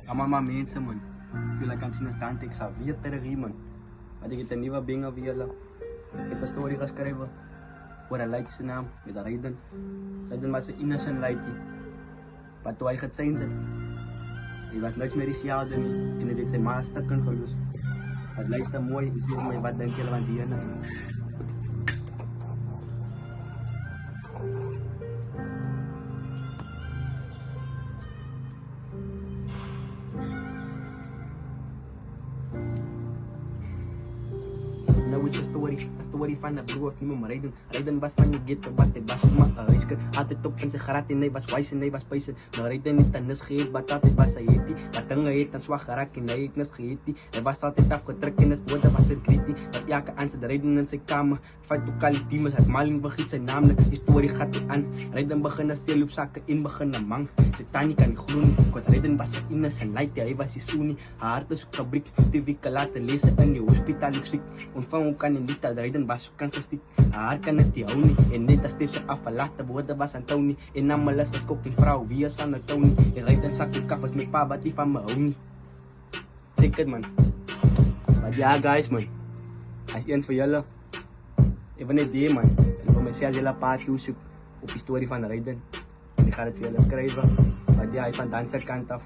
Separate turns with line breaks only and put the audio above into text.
Allemaal mensen man. Jullie kan zien staan ik zou weer terug man. Maar ik heb een nieuwe bing of jullie. Ik heb een story geschreven. Voor een light zijn naam met de Raiden. Raiden was een innocent lightie. Maar toen hij het zijn ze. Hij was niks meer isiaal dan niet. En hij deed zijn maas stukken gelust. Het lijst mooi en zeg mij wat denk je van die ene. Nou is een story van een broer niet meer Raiden. Raiden was van je ghetto, was hij was maar reisker. Altijd op van zijn graad en hij was wijs en hij was pijzen. Nou Raiden niet aan nis geheet, wat altijd was hij heetie. Wat dinge heet en zwak geraakt en hij heeft nis geheetie. Hij was altijd afgetrekt en het woorden was verkritiek. Dat elke aan zijn Raiden in zijn kamer. Fight ook al die teams, het maling begint zijn naam. Die story gaat er aan. Raiden beginnen stil op zaken in beginnen mang. Zijn tani kan niet groen, want Raiden was een innocent light, hij was die Sunni. Haar hart is ook fabriek, TV kan laten lezen in die hospitaal ik ziek. Ontvang ook kan in die stad Raiden was ook kan gestiek. Haar kan het die hou niet, en net als deze afgelaten woorden was aan Tony. En namen les als kok en vrouw, wie is aan de Tony. En Raiden zak in kaffers met pa, wat die van me hou niet. Zeker man. Maar ja guys man, als een van jullie even een idee man. En voor mijzelf jullie paar toezoek op de story van Raiden. En ik ga het voor jullie schrijven. Maar ja, hij is van de andere kant af.